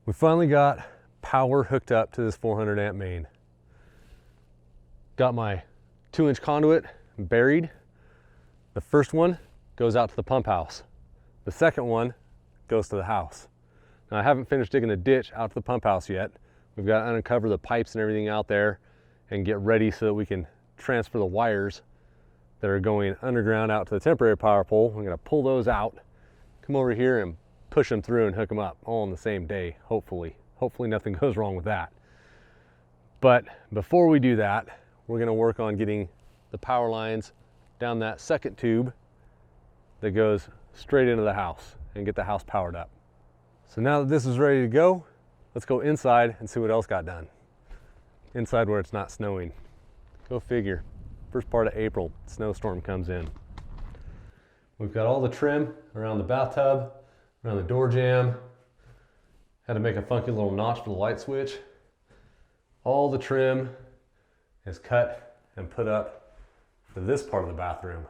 We finally got power hooked up to this 400 amp main. Got my 2-inch conduit buried. The first one goes out to the pump house. The second one goes to the house. Now I haven't finished digging the ditch out to the pump house yet. We've got to uncover the pipes and everything out there and get ready so that we can transfer the wires that are going underground out to the temporary power pole. I'm gonna pull those out, come over here and push them through and hook them up all on the same day, hopefully. Hopefully nothing goes wrong with that. But before we do that, we're gonna work on getting the power lines down that second tube that goes straight into the house and get the house powered up. So now that this is ready to go, let's go inside and see what else got done. Inside where it's not snowing. Go figure. First part of April, snowstorm comes in. We've got all the trim around the bathtub, around the door jamb. Had to make a funky little notch for the light switch. All the trim is cut and put up for this part of the bathroom.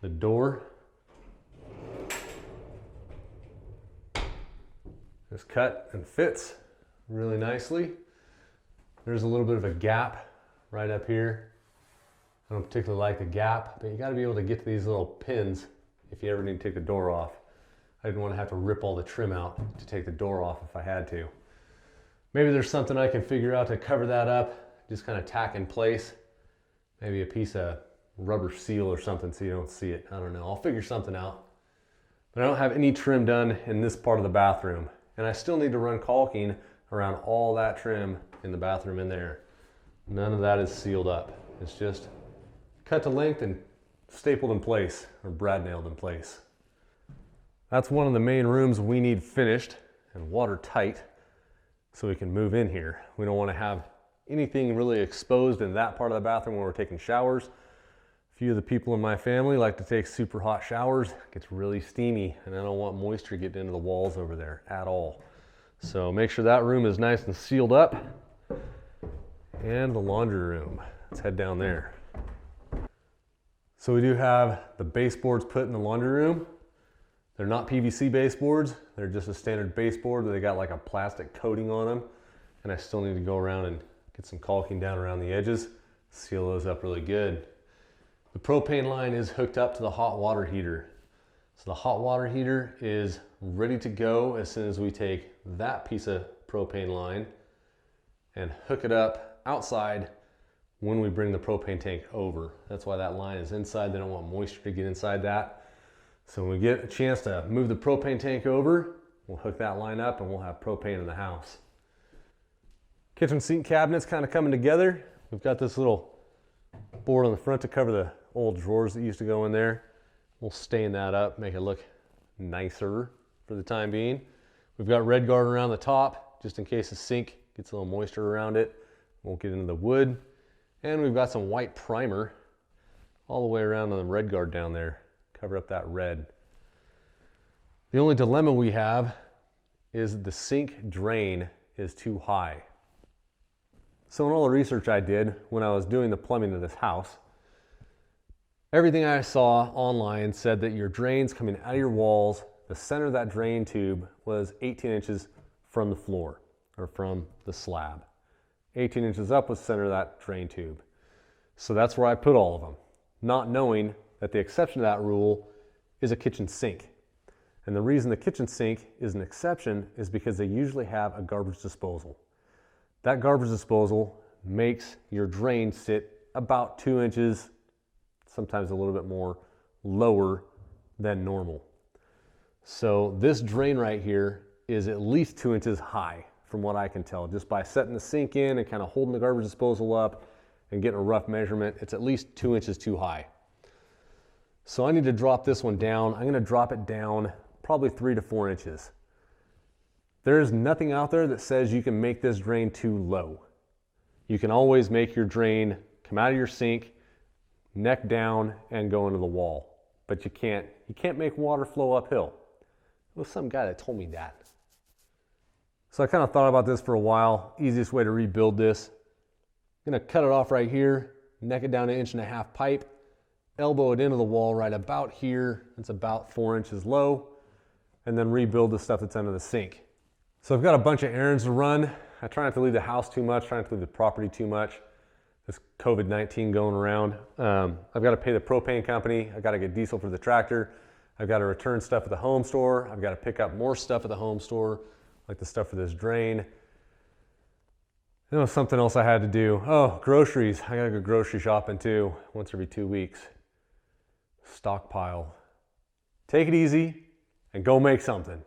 The door is cut and fits really nicely. There's a little bit of a gap right up here. I don't particularly like the gap, but you got to be able to get to these little pins if you ever need to take the door off. I didn't want to have to rip all the trim out to take the door off if I had to. Maybe there's something I can figure out to cover that up, just kind of tack in place. Maybe a piece of rubber seal or something so you don't see it. I don't know, I'll figure something out. But I don't have any trim done in this part of the bathroom. And I still need to run caulking around all that trim in the bathroom in there. None of that is sealed up. It's just cut to length and stapled in place, or brad nailed in place. That's one of the main rooms we need finished and watertight so we can move in here. We don't want to have anything really exposed in that part of the bathroom when we're taking showers. A few of the people in my family like to take super hot showers. It gets really steamy and I don't want moisture getting into the walls over there at all. So make sure that room is nice and sealed up. And the laundry room. Let's head down there. So we do have the baseboards put in the laundry room. They're not PVC baseboards. They're just a standard baseboard, but they got like a plastic coating on them. And I still need to go around and get some caulking down around the edges, seal those up really good. The propane line is hooked up to the hot water heater. So the hot water heater is ready to go as soon as we take that piece of propane line and hook it up outside when we bring the propane tank over. That's why that line is inside. They don't want moisture to get inside that. So when we get a chance to move the propane tank over, we'll hook that line up and we'll have propane in the house. Kitchen sink cabinet's kind of coming together. We've got this little board on the front to cover the old drawers that used to go in there. We'll stain that up, make it look nicer for the time being. We've got red guard around the top, just in case the sink gets a little moisture around it. Won't get into the wood. And we've got some white primer all the way around on the red guard down there. Cover up that red. The only dilemma we have is the sink drain is too high. So in all the research I did when I was doing the plumbing of this house, everything I saw online said that your drains coming out of your walls, the center of that drain tube was 18 inches from the floor or from the slab. 18 inches up was the center of that drain tube. So that's where I put all of them, not knowing that the exception to that rule is a kitchen sink. And the reason the kitchen sink is an exception is because they usually have a garbage disposal. That garbage disposal makes your drain sit about 2 inches, sometimes a little bit more, lower than normal. So this drain right here is at least 2 inches high from what I can tell. Just by setting the sink in and kind of holding the garbage disposal up and getting a rough measurement, it's at least 2 inches too high. So I need to drop this one down. I'm gonna drop it down probably 3 to 4 inches. There's nothing out there that says you can make this drain too low. You can always make your drain come out of your sink, neck down, and go into the wall. But you can't make water flow uphill. It was some guy that told me that. So I kind of thought about this for a while. Easiest way to rebuild this. I'm gonna cut it off right here, neck it down 1.5 inch pipe, elbow it into the wall right about here. It's about 4 inches low. and then rebuild the stuff that's under the sink. So I've got a bunch of errands to run. I try not to leave the house too much, try not to leave the property too much. This COVID-19 going around. I've got to pay the propane company. I've got to get diesel for the tractor. I've got to return stuff at the home store. I've got to pick up more stuff at the home store, like the stuff for this drain. Something else I had to do. Oh, groceries. I gotta go grocery shopping too, once every 2 weeks. Stockpile. Take it easy and go make something.